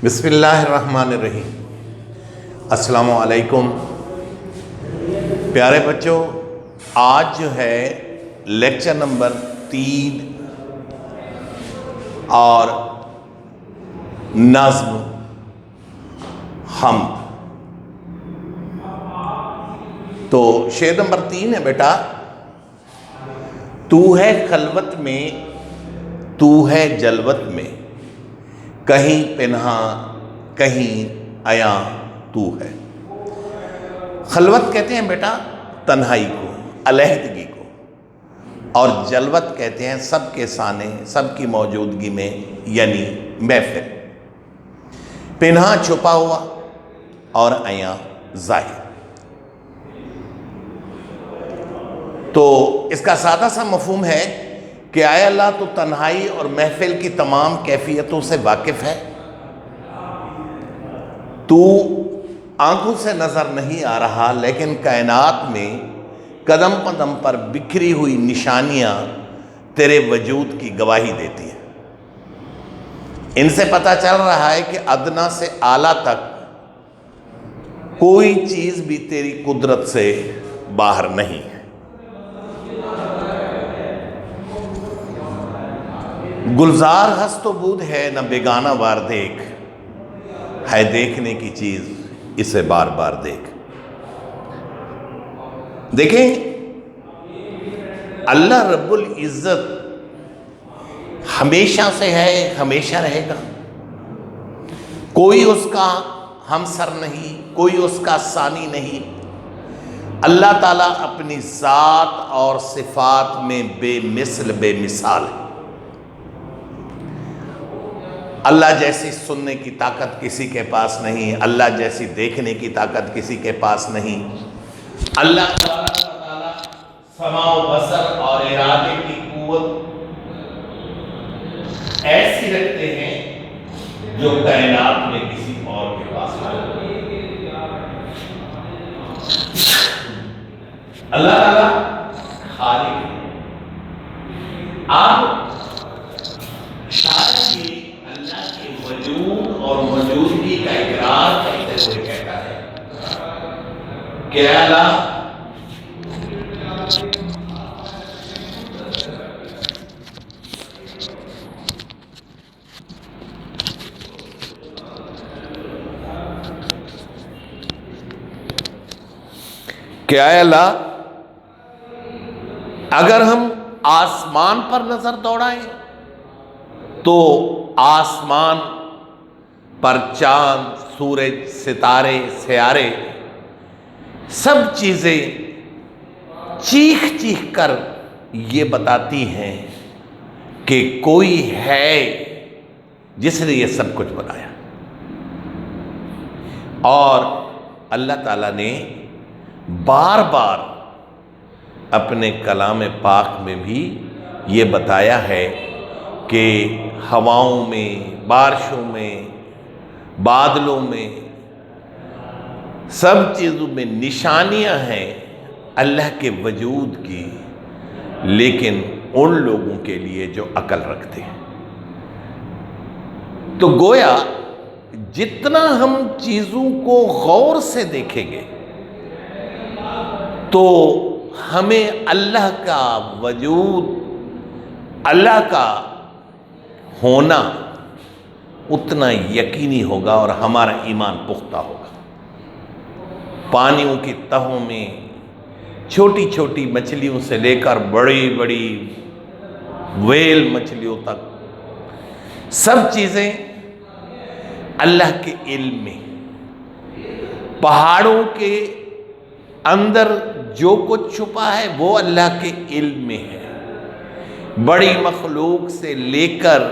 بسم اللہ الرحمن الرحیم۔ السلام علیکم پیارے بچوں، آج جو ہے لیکچر نمبر 3 اور نظم حمد۔ تو شعر نمبر 3 ہے بیٹا، تو ہے خلوت میں تو ہے جلوت میں، کہیں پنہا کہیں عیاں تو ہے۔ خلوت کہتے ہیں بیٹا تنہائی کو، علیحدگی کو، اور جلوت کہتے ہیں سب کے سامنے، سب کی موجودگی میں، یعنی محفل۔ پنہا چھپا ہوا اور عیاں ظاہر۔ تو اس کا سادہ سا مفہوم ہے کہ آیا اللہ تو تنہائی اور محفل کی تمام کیفیتوں سے واقف ہے؟ تو آنکھوں سے نظر نہیں آ رہا، لیکن کائنات میں قدم قدم پر بکھری ہوئی نشانیاں تیرے وجود کی گواہی دیتی ہیں۔ ان سے پتہ چل رہا ہے کہ ادنا سے اعلیٰ تک کوئی چیز بھی تیری قدرت سے باہر نہیں ہے۔ گلزار ہست و بود ہے نہ بیگانہ وار دیکھ، ہے دیکھنے کی چیز اسے بار بار دیکھ۔ دیکھیں، اللہ رب العزت ہمیشہ سے ہے، ہمیشہ رہے گا۔ کوئی اس کا ہمسر نہیں، کوئی اس کا ثانی نہیں۔ اللہ تعالیٰ اپنی ذات اور صفات میں بے مثل بے مثال ہے۔ اللہ جیسی سننے کی طاقت کسی کے پاس نہیں، اللہ جیسی دیکھنے کی طاقت کسی کے پاس نہیں۔ اللہ تعالیٰ سمع و بصر اور ارادے کی قوت ایسی رکھتے ہیں جو کائنات میں کسی اور کے پاس نہیں۔ اللہ تعالیٰ خالق ہے۔ آپ شاید یہ اللہ کے وجود اور موجودگی کا اقرار کرتے ہوئے کہتا ہے کہ اللہ اگر ہم آسمان پر نظر دوڑائیں تو آسمان پر چاند، سورج، ستارے، سیارے، سب چیزیں چیخ چیخ کر یہ بتاتی ہیں کہ کوئی ہے جس نے یہ سب کچھ بنایا۔ اور اللہ تعالیٰ نے بار بار اپنے کلام پاک میں بھی یہ بتایا ہے کہ ہواؤں میں، بارشوں میں، بادلوں میں، سب چیزوں میں نشانیاں ہیں اللہ کے وجود کی، لیکن ان لوگوں کے لیے جو عقل رکھتے ہیں۔ تو گویا جتنا ہم چیزوں کو غور سے دیکھیں گے تو ہمیں اللہ کا وجود، اللہ کا ہونا اتنا یقینی ہوگا اور ہمارا ایمان پختہ ہوگا۔ پانیوں کی تہوں میں چھوٹی چھوٹی مچھلیوں سے لے کر بڑی بڑی ویل مچھلیوں تک سب چیزیں اللہ کے علم میں۔ پہاڑوں کے اندر جو کچھ چھپا ہے وہ اللہ کے علم میں ہے۔ بڑی مخلوق سے لے کر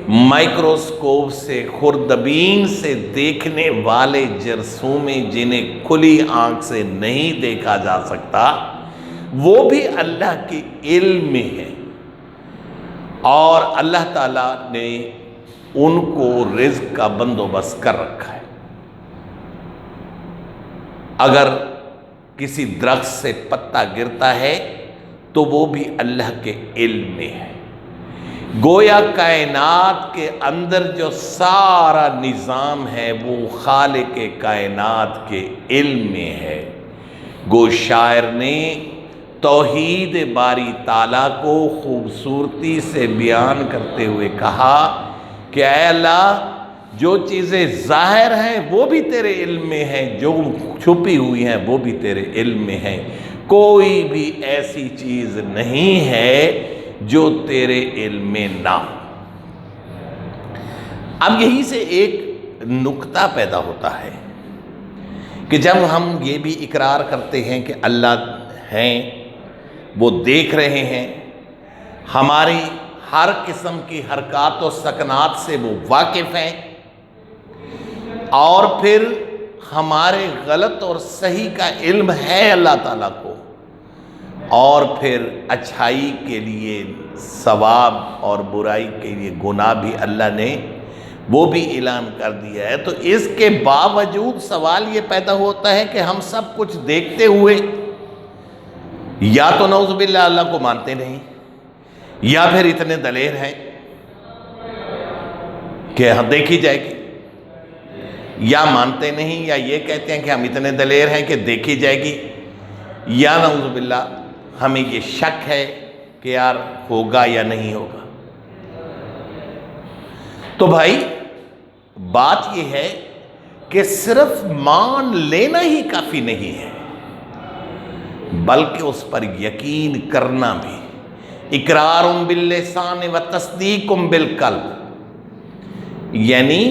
مائکروسکوپ سے، خوردبین سے دیکھنے والے جرثومیں جنہیں کھلی آنکھ سے نہیں دیکھا جا سکتا، وہ بھی اللہ کے علم میں ہے۔ اور اللہ تعالیٰ نے ان کو رزق کا بندوبست کر رکھا ہے۔ اگر کسی درخت سے پتا گرتا ہے تو وہ بھی اللہ کے علم میں ہے۔ گویا کائنات کے اندر جو سارا نظام ہے وہ خالق کائنات کے علم میں ہے۔ گو شاعر نے توحید باری تعالیٰ کو خوبصورتی سے بیان کرتے ہوئے کہا کہ اے اللہ، جو چیزیں ظاہر ہیں وہ بھی تیرے علم میں ہیں، جو چھپی ہوئی ہیں وہ بھی تیرے علم میں ہیں، کوئی بھی ایسی چیز نہیں ہے جو تیرے علم میں نہ ہو۔ اب یہی سے ایک نکتہ پیدا ہوتا ہے کہ جب ہم یہ بھی اقرار کرتے ہیں کہ اللہ ہیں، وہ دیکھ رہے ہیں، ہماری ہر قسم کی حرکات و سکنات سے وہ واقف ہیں، اور پھر ہمارے غلط اور صحیح کا علم ہے اللہ تعالیٰ کو، اور پھر اچھائی کے لیے ثواب اور برائی کے لیے گناہ بھی اللہ نے وہ بھی اعلان کر دیا ہے، تو اس کے باوجود سوال یہ پیدا ہوتا ہے کہ ہم سب کچھ دیکھتے ہوئے یا تو نعوذ باللہ اللہ کو مانتے نہیں، یا پھر اتنے دلیر ہیں کہ ہم دیکھی جائے گی، یا مانتے نہیں، یا یہ کہتے ہیں کہ ہم اتنے دلیر ہیں کہ دیکھی جائے گی، یا نعوذ باللہ ہمیں یہ شک ہے کہ یار ہوگا یا نہیں ہوگا۔ تو بھائی بات یہ ہے کہ صرف مان لینا ہی کافی نہیں ہے، بلکہ اس پر یقین کرنا بھی۔ اقرار باللسان و تصدیق بالقلب، یعنی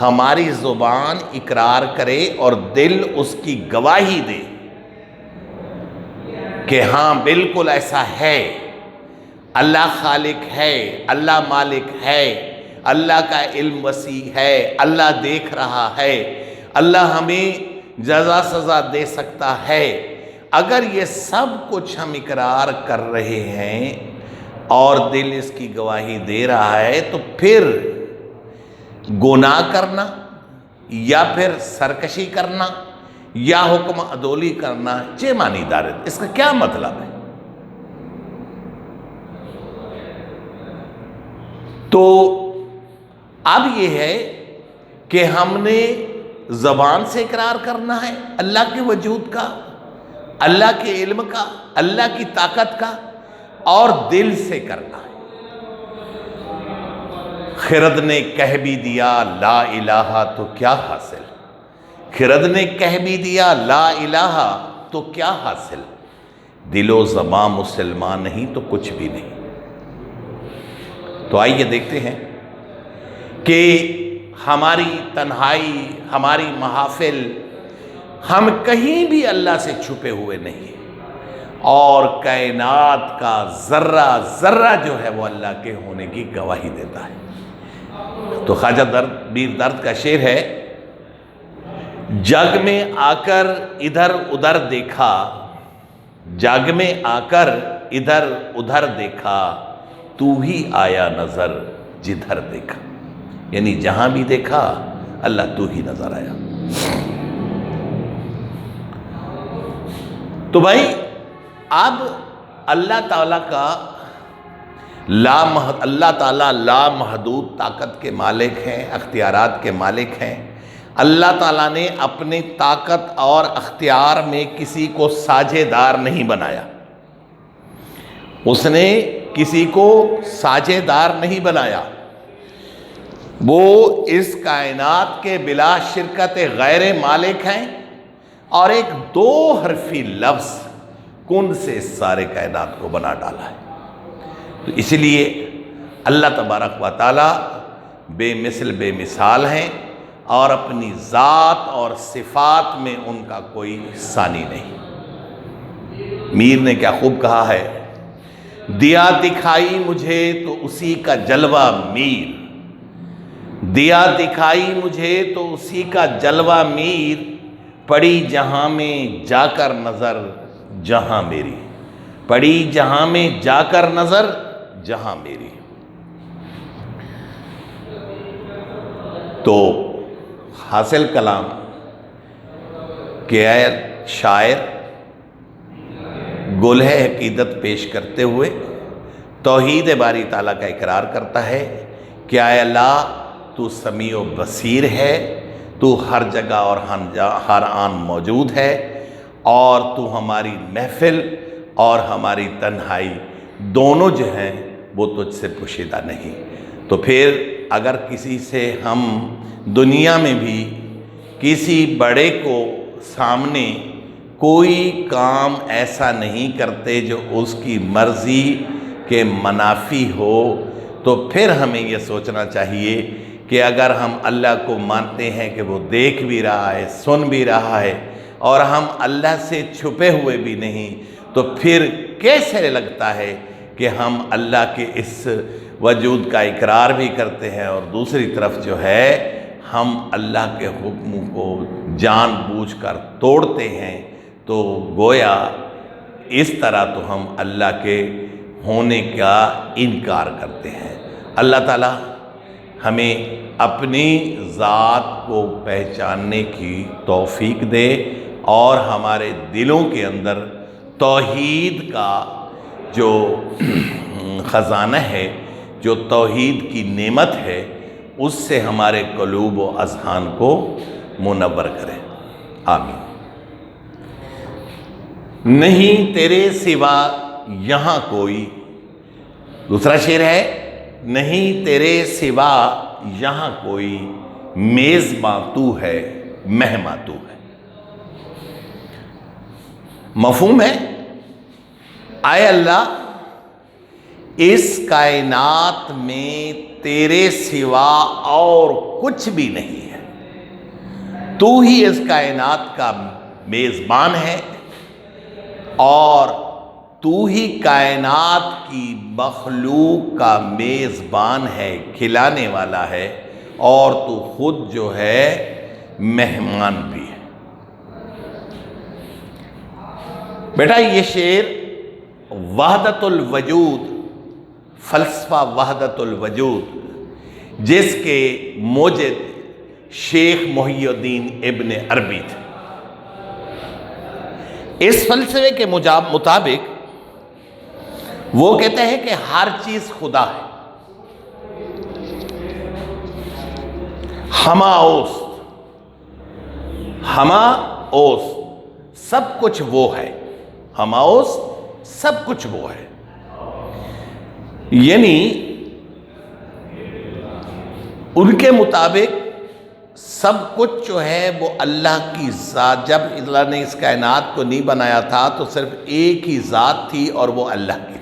ہماری زبان اقرار کرے اور دل اس کی گواہی دے کہ ہاں بالکل ایسا ہے، اللہ خالق ہے، اللہ مالک ہے، اللہ کا علم وسیع ہے، اللہ دیکھ رہا ہے، اللہ ہمیں جزا سزا دے سکتا ہے۔ اگر یہ سب کچھ ہم اقرار کر رہے ہیں اور دل اس کی گواہی دے رہا ہے، تو پھر گناہ کرنا یا پھر سرکشی کرنا یا حکم عدولی کرنا چے معنی دارد، اس کا کیا مطلب ہے؟ تو اب یہ ہے کہ ہم نے زبان سے اقرار کرنا ہے اللہ کے وجود کا، اللہ کے علم کا، اللہ کی طاقت کا، اور دل سے کرنا ہے۔ خرد نے کہہ بھی دیا لا الہ تو کیا حاصل، خرد نے کہہ بھی دیا لا الہ تو کیا حاصل، دل و زبان مسلمان نہیں تو کچھ بھی نہیں۔ تو آئیے دیکھتے ہیں کہ ہماری تنہائی، ہماری محافل، ہم کہیں بھی اللہ سے چھپے ہوئے نہیں، اور کائنات کا ذرہ ذرہ جو ہے وہ اللہ کے ہونے کی گواہی دیتا ہے۔ تو خواجہ بیر درد کا شعر ہے، جگ میں آ کر ادھر ادھر دیکھا، جگ میں آ کر ادھر ادھر دیکھا، تو ہی آیا نظر جدھر دیکھا، یعنی جہاں بھی دیکھا اللہ تو ہی نظر آیا۔ تو بھائی اب اللہ تعالیٰ کا اللہ تعالیٰ لامحدود طاقت کے مالک ہیں، اختیارات کے مالک ہیں۔ اللہ تعالیٰ نے اپنی طاقت اور اختیار میں کسی کو ساجھے دار نہیں بنایا، اس نے کسی کو ساجھے دار نہیں بنایا، وہ اس کائنات کے بلا شرکت غیر مالک ہیں، اور ایک دو حرفی لفظ کن سے اس سارے کائنات کو بنا ڈالا ہے۔ تو اس لیے اللہ تبارک و تعالی بے مثل بے مثال ہیں، اور اپنی ذات اور صفات میں ان کا کوئی ثانی نہیں۔ میر نے کیا خوب کہا ہے، دیا دکھائی مجھے تو اسی کا جلوہ میر، دیا دکھائی مجھے تو اسی کا جلوہ میر، پڑی جہاں میں جا کر نظر جہاں میری، پڑی جہاں میں جا کر نظر جہاں میری۔ تو حاصل کلام کہ اے شاعر گلہ عقیدت پیش کرتے ہوئے توحید باری تعالیٰ کا اقرار کرتا ہے کہ اے اللہ تو سمیع و بصیر ہے، تو ہر جگہ اور ہر آن موجود ہے، اور تو ہماری محفل اور ہماری تنہائی دونوں جو ہیں وہ تجھ سے پوشیدہ نہیں۔ تو پھر اگر کسی سے ہم دنیا میں بھی کسی بڑے کو سامنے کوئی کام ایسا نہیں کرتے جو اس کی مرضی کے منافی ہو، تو پھر ہمیں یہ سوچنا چاہیے کہ اگر ہم اللہ کو مانتے ہیں کہ وہ دیکھ بھی رہا ہے، سن بھی رہا ہے، اور ہم اللہ سے چھپے ہوئے بھی نہیں، تو پھر کیسے لگتا ہے کہ ہم اللہ کے اس وجود کا اقرار بھی کرتے ہیں اور دوسری طرف جو ہے ہم اللہ کے حکم کو جان بوجھ کر توڑتے ہیں؟ تو گویا اس طرح تو ہم اللہ کے ہونے کا انکار کرتے ہیں۔ اللہ تعالیٰ ہمیں اپنی ذات کو پہچاننے کی توفیق دے اور ہمارے دلوں کے اندر توحید کا جو خزانہ ہے، جو توحید کی نعمت ہے، اس سے ہمارے قلوب و اذہان کو منور کرے۔ آمین۔ نہیں تیرے سوا یہاں کوئی، دوسرا شعر ہے، نہیں تیرے سوا یہاں کوئی، میزباں تو ہے، مہماں تو ہے۔ مفہوم ہے، اے اللہ اس کائنات میں تیرے سوا اور کچھ بھی نہیں ہے، تو ہی اس کائنات کا میزبان ہے، اور تو ہی کائنات کی مخلوق کا میزبان ہے، کھلانے والا ہے، اور تو خود جو ہے مہمان بھی ہے۔ بیٹا یہ شعر وحدت الوجود، فلسفہ وحدت الوجود، جس کے موجد شیخ محی الدین ابن عربی تھے، اس فلسفے کے مطابق وہ کہتے ہیں کہ ہر چیز خدا ہے، ہما اوست، ہما اوست، سب کچھ وہ ہے، ہما اوست سب کچھ وہ ہے۔ یعنی ان کے مطابق سب کچھ جو ہے وہ اللہ کی ذات، جب اللہ نے اس کائنات کو نہیں بنایا تھا تو صرف ایک ہی ذات تھی اور وہ اللہ کی تھی۔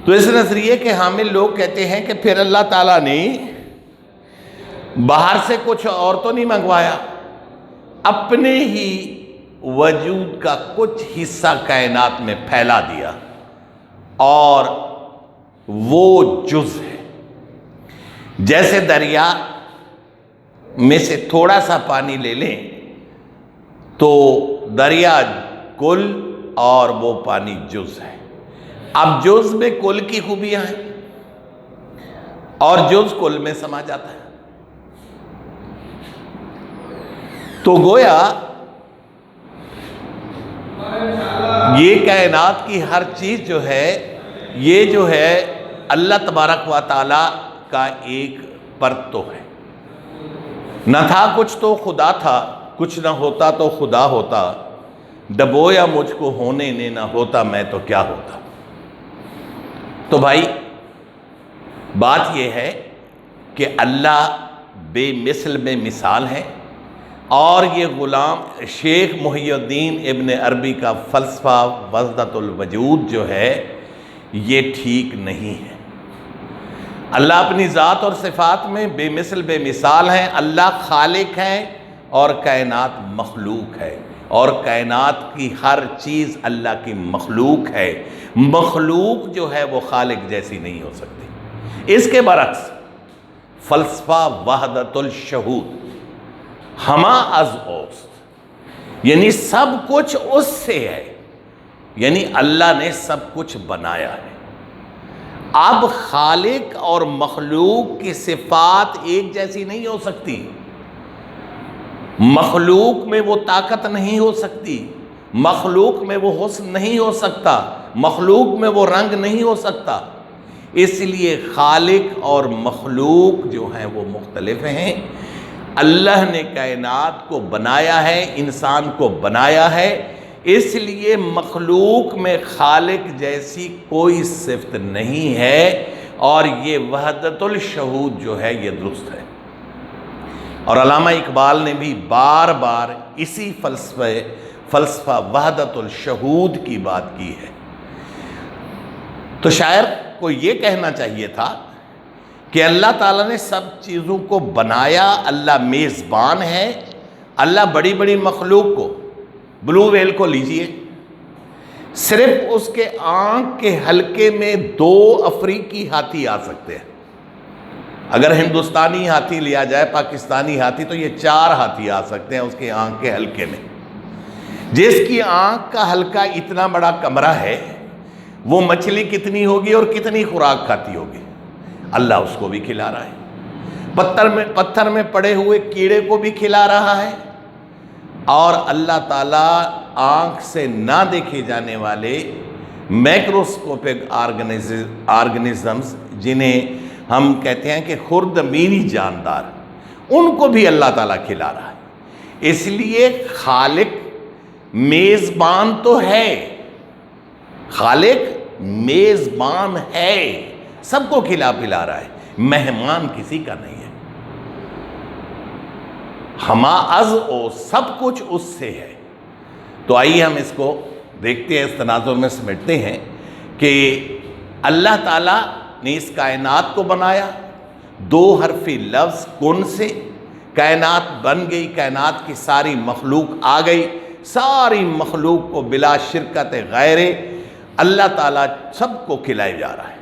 تو اس نظریے کے حامل لوگ کہتے ہیں کہ پھر اللہ تعالیٰ نے باہر سے کچھ اور تو نہیں منگوایا، اپنے ہی وجود کا کچھ حصہ کائنات میں پھیلا دیا، اور وہ جز ہے۔ جیسے دریا میں سے تھوڑا سا پانی لے لیں تو دریا کل اور وہ پانی جز ہے۔ اب جز میں کل کی خوبیاں ہیں اور جز کل میں سما جاتا ہے۔ تو گویا یہ کائنات کی ہر چیز جو ہے، یہ جو ہے اللہ تبارک و تعالی کا ایک پرتو ہے۔ نہ تھا کچھ تو خدا تھا، کچھ نہ ہوتا تو خدا ہوتا، ڈبویا مجھ کو ہونے نے، نہ ہوتا میں تو کیا ہوتا۔ تو بھائی بات یہ ہے کہ اللہ بے مثل میں مثال ہے، اور یہ غلام شیخ محی الدین ابن عربی کا فلسفہ وحدت الوجود جو ہے یہ ٹھیک نہیں ہے۔ اللہ اپنی ذات اور صفات میں بے مثل بے مثال ہیں۔ اللہ خالق ہے اور کائنات مخلوق ہے، اور کائنات کی ہر چیز اللہ کی مخلوق ہے۔ مخلوق جو ہے وہ خالق جیسی نہیں ہو سکتی۔ اس کے برعکس فلسفہ وحدت الشہود، ہما از اوست، یعنی سب کچھ اس سے ہے، یعنی اللہ نے سب کچھ بنایا ہے۔ اب خالق اور مخلوق کی صفات ایک جیسی نہیں ہو سکتی۔ مخلوق میں وہ طاقت نہیں ہو سکتی، مخلوق میں وہ حسن نہیں ہو سکتا، مخلوق میں وہ رنگ نہیں ہو سکتا، اس لیے خالق اور مخلوق جو ہیں وہ مختلف ہیں۔ اللہ نے کائنات کو بنایا ہے، انسان کو بنایا ہے، اس لیے مخلوق میں خالق جیسی کوئی صفت نہیں ہے، اور یہ وحدت الشہود جو ہے یہ درست ہے۔ اور علامہ اقبال نے بھی بار بار اسی فلسفہ وحدت الشہود کی بات کی ہے۔ تو شاعر کو یہ کہنا چاہیے تھا کہ اللہ تعالیٰ نے سب چیزوں کو بنایا، اللہ میزبان ہے، اللہ بڑی بڑی مخلوق کو، بلو ویل کو لیجئے، صرف اس کے آنکھ کے حلقے میں 2 افریقی ہاتھی آ سکتے ہیں۔ اگر ہندوستانی ہاتھی لیا جائے، پاکستانی ہاتھی، تو یہ 4 ہاتھی آ سکتے ہیں اس کے آنکھ کے حلقے میں۔ جس کی آنکھ کا حلقہ اتنا بڑا کمرہ ہے، وہ مچھلی کتنی ہوگی اور کتنی خوراک کھاتی ہوگی؟ اللہ اس کو بھی کھلا رہا ہے، پتھر میں پڑے ہوئے کیڑے کو بھی کھلا رہا ہے، اور اللہ تعالیٰ آنکھ سے نہ دیکھے جانے والے میکروسکوپک آرگنزمز، جنہیں ہم کہتے ہیں کہ خرد مینی جاندار، ان کو بھی اللہ تعالیٰ کھلا رہا ہے۔ اس لیے خالق میزبان تو ہے، خالق میزبان ہے، سب کو کھلا پلا رہا ہے، مہمان کسی کا نہیں ہے۔ ہما از او، سب کچھ اس سے ہے۔ تو آئیے ہم اس کو دیکھتے ہیں، اس تناظر میں سمجھتے ہیں کہ اللہ تعالیٰ نے اس کائنات کو بنایا، 2 حرفی لفظ کن سے کائنات بن گئی، کائنات کی ساری مخلوق آ گئی، ساری مخلوق کو بلا شرکت غیر اللہ تعالیٰ سب کو کھلائے جا رہا ہے۔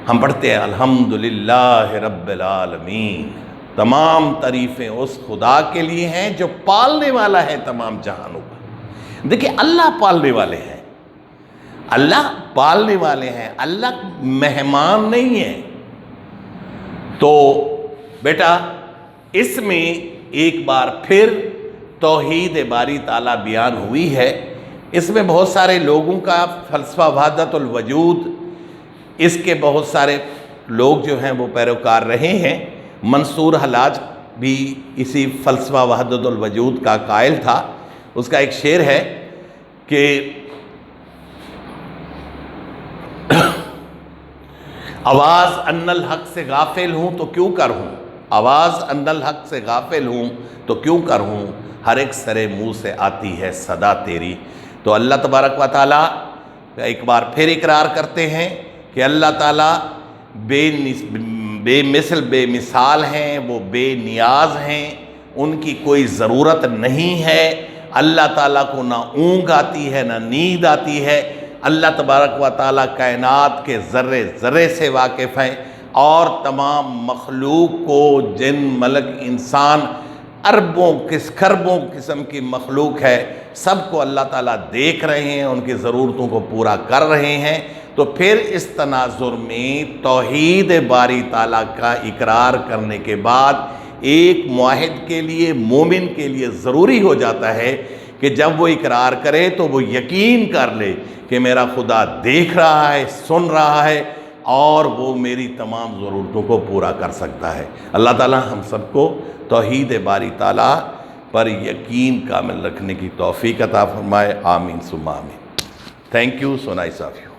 ہم پڑھتے ہیں الحمدللہ رب العالمین، تمام تعریفیں اس خدا کے لیے ہیں جو پالنے والا ہے تمام جہانوں کا۔ دیکھیں اللہ پالنے والے ہیں، اللہ پالنے والے ہیں، اللہ مہمان نہیں ہے۔ تو بیٹا اس میں ایک بار پھر توحید باری تعالیٰ بیان ہوئی ہے۔ اس میں بہت سارے لوگوں کا فلسفہ وحدت الوجود، اس کے بہت سارے لوگ جو ہیں وہ پیروکار رہے ہیں۔ منصور حلاج بھی اسی فلسفہ وحدت الوجود کا قائل تھا۔ اس کا ایک شعر ہے کہ آواز ان الحق سے غافل ہوں تو کیوں کر ہوں، آواز ان الحق سے غافل ہوں تو کیوں کر ہوں، ہر ایک سرے منہ سے آتی ہے صدا تیری۔ تو اللہ تبارک و تعالیٰ ایک بار پھر اقرار کرتے ہیں کہ اللہ تعالیٰ بے مثل بے مثال ہیں، وہ بے نیاز ہیں، ان کی کوئی ضرورت نہیں ہے۔ اللہ تعالیٰ کو نہ اونگ آتی ہے نہ نیند آتی ہے۔ اللہ تبارک و تعالیٰ کائنات کے ذرے ذرے سے واقف ہیں، اور تمام مخلوق کو، جن ملک انسان، اربوں کھربوں قسم کی مخلوق ہے، سب کو اللہ تعالیٰ دیکھ رہے ہیں، ان کی ضرورتوں کو پورا کر رہے ہیں۔ تو پھر اس تناظر میں توحید باری تعالیٰ کا اقرار کرنے کے بعد ایک موحد کے لیے، مومن کے لیے ضروری ہو جاتا ہے کہ جب وہ اقرار کرے تو وہ یقین کر لے کہ میرا خدا دیکھ رہا ہے، سن رہا ہے، اور وہ میری تمام ضرورتوں کو پورا کر سکتا ہے۔ اللہ تعالیٰ ہم سب کو توحید باری تعالیٰ پر یقین کامل رکھنے کی توفیق عطا فرمائے، آمین ثم آمین۔ Thank you, so nice of you.